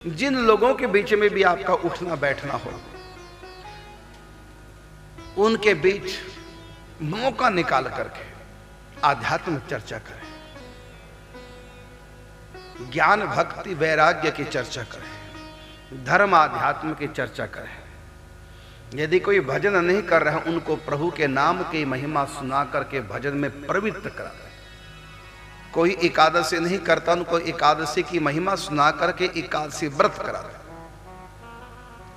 जिन लोगों के बीच में भी आपका उठना बैठना हो, उनके बीच मौका निकाल करके आध्यात्म चर्चा करें, ज्ञान भक्ति वैराग्य की चर्चा करें, धर्म आध्यात्म की चर्चा करें। यदि कोई भजन नहीं कर रहा है, उनको प्रभु के नाम की महिमा सुना करके भजन में प्रवृत्त करा। कोई एकादशी नहीं करता, उनको एकादशी की महिमा सुना करके एकादशी व्रत करा।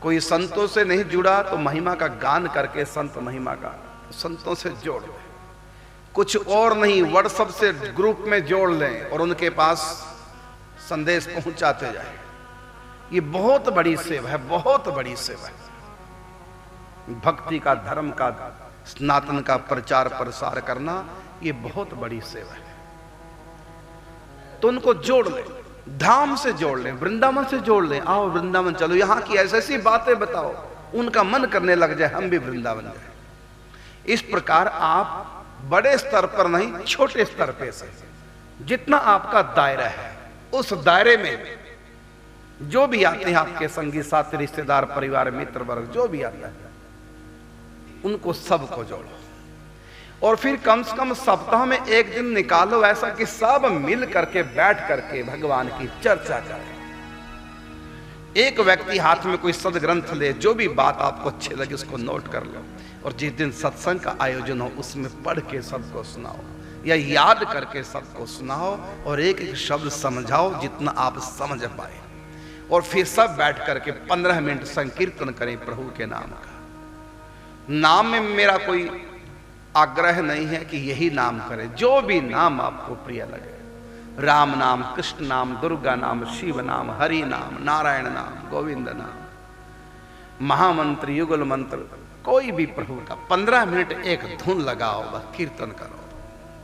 कोई संतों से नहीं जुड़ा तो महिमा का गान करके संत महिमा का संतों से जोड़ लें। कुछ और नहीं, व्हाट्सएप से ग्रुप में जोड़ लें और उनके पास संदेश पहुंचाते जाएं। ये बहुत बड़ी सेवा है, बहुत बड़ी सेवा है। भक्ति का, धर्म का, सनातन का प्रचार प्रसार करना ये बहुत बड़ी सेवा है। तो उनको जोड़ लें, धाम से जोड़ लें, वृंदावन से जोड़ लें। आओ वृंदावन चलो, यहाँ की ऐसी ऐसी बातें बताओ, उनका मन करने लग जाए हम भी वृंदावन जाए। इस प्रकार आप बड़े स्तर पर नहीं, छोटे स्तर पे से जितना आपका दायरा है, उस दायरे में जो भी आते हैं आपके संगी साथी, रिश्तेदार, परिवार, मित्र वर्ग, जो भी आता है, उनको सबको जोड़ो। और फिर कम से कम सप्ताह में एक दिन निकालो ऐसा कि सब मिल करके बैठ करके भगवान की चर्चा करें। एक व्यक्ति हाथ में कोई सदग्रंथ ले, जो भी बात आपको अच्छी लगे उसको नोट कर लो, और जिस दिन सत्संग का आयोजन हो उसमें पढ़ के सबको सुनाओ या याद करके सबको सुनाओ, और एक एक शब्द समझाओ जितना आप समझ पाए। और फिर सब बैठ करके 15 मिनट संकीर्तन करें प्रभु के नाम का। नाम में मेरा कोई आग्रह नहीं है कि यही नाम करें, जो भी नाम आपको प्रिय लगे, राम नाम, कृष्ण नाम, दुर्गा नाम, शिव नाम, हरि नाम, नारायण नाम, गोविंद नाम, महामंत्र, युगल मंत्र, कोई भी प्रभु का 15 मिनट एक धुन लगाओ, बस कीर्तन करो,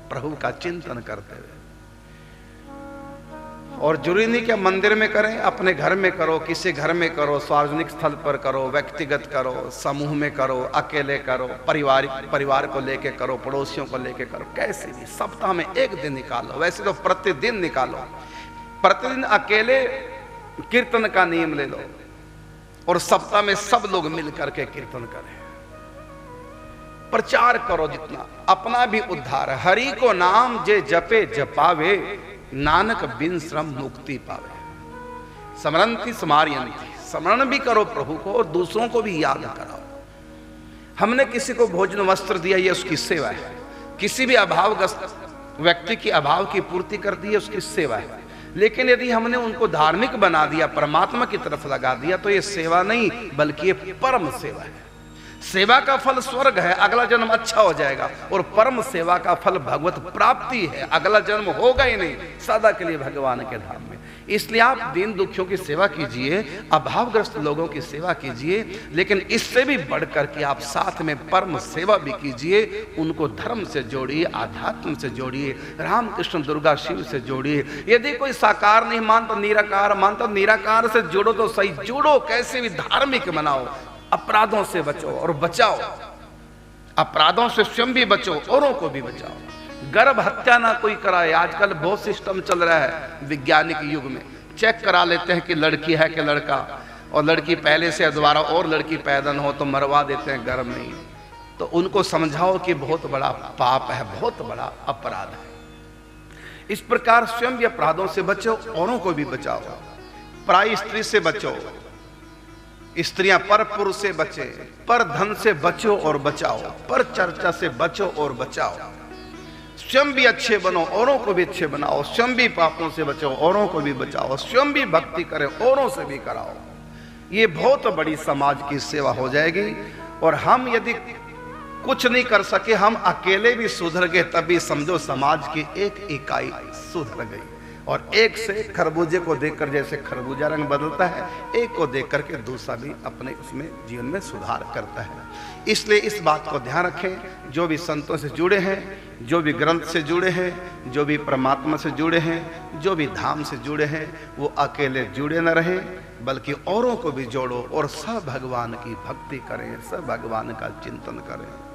प्रभु का चिंतन करते हुए। और जरूरी नहीं कि मंदिर में करें, अपने घर में करो, किसी घर में करो, सार्वजनिक स्थल पर करो, व्यक्तिगत करो, समूह में करो, अकेले करो, परिवार को लेके करो, पड़ोसियों को लेके करो, कैसे भी सप्ताह में एक दिन निकालो। वैसे तो प्रतिदिन निकालो, प्रतिदिन अकेले कीर्तन का नियम ले लो और सप्ताह में सब लोग मिल करके कीर्तन करें। प्रचार करो जितना, अपना भी उद्धार। हरि को नाम जे जपे जपावे, नानक बिन श्रम मुक्ति पावे। स्मरंति स्मारयन्ति, स्मरण भी करो प्रभु को और दूसरों को भी याद कराओ। हमने किसी को भोजन वस्त्र दिया, ये उसकी सेवा है। किसी भी अभावग्रस्त व्यक्ति की अभाव की पूर्ति कर दी है, उसकी सेवा है। लेकिन यदि हमने उनको धार्मिक बना दिया, परमात्मा की तरफ लगा दिया, तो ये सेवा नहीं बल्कि ये परम सेवा है। सेवा का फल स्वर्ग है, अगला जन्म अच्छा हो जाएगा, और परम सेवा का फल भगवत प्राप्ति है, अगला जन्म होगा ही नहीं, सदा के लिए भगवान के धाम में। इसलिए आप दीन दुखियों की सेवा कीजिए, अभावग्रस्त लोगों की सेवा कीजिए, लेकिन इससे भी बढ़कर के आप साथ में परम सेवा भी कीजिए। उनको धर्म से जोड़िए, आध्यात्म से जोड़िए, राम कृष्ण दुर्गा शिव से जोड़िए। यदि कोई साकार नहीं मानता, निराकार मानता, निराकार से जोड़ो तो सही, जोड़ो, कैसे भी धार्मिक बनाओ। अपराधों से बचो और बचाओ, अपराधों से स्वयं भी बचो, औरों को भी बचाओ। गर्भ हत्या ना कोई कराए। आजकल बहुत सिस्टम चल रहा है वैज्ञानिक युग में, चेक करा लेते हैं कि लड़की है कि लड़का, और लड़की पहले से दोबारा और लड़की पैदा न हो तो मरवा देते हैं गर्भ में ही। तो उनको समझाओ कि बहुत बड़ा पाप है, बहुत बड़ा अपराध है। इस प्रकार स्वयं भी अपराधों से बचो, औरों को भी बचाओ। पराई स्त्री से बचो, स्त्रियां पर पुरुष से बचे, पर धन से बचो और बचाओ, पर चर्चा से बचो और बचाओ। स्वयं भी अच्छे बनो, औरों को भी अच्छे बनाओ। स्वयं भी पापों से बचो, औरों को भी बचाओ। स्वयं भी भक्ति करें, औरों से भी कराओ। ये बहुत बड़ी समाज की सेवा हो जाएगी। और हम यदि कुछ नहीं कर सके, हम अकेले भी सुधर गए, तभी समझो समाज की एक इकाई सुधर गई। और एक से खरबूजे को देखकर जैसे खरबूजा रंग बदलता है, एक को देख करके दूसरा भी अपने उसमें जीवन में सुधार करता है। इसलिए इस बात को ध्यान रखें। जो भी संतों से जुड़े हैं, जो भी ग्रंथ से जुड़े हैं, जो भी परमात्मा से जुड़े हैं, जो भी धाम से जुड़े हैं, वो अकेले जुड़े न रहें, बल्कि औरों को भी जोड़ो और सब भगवान की भक्ति करें, सब भगवान का चिंतन करें।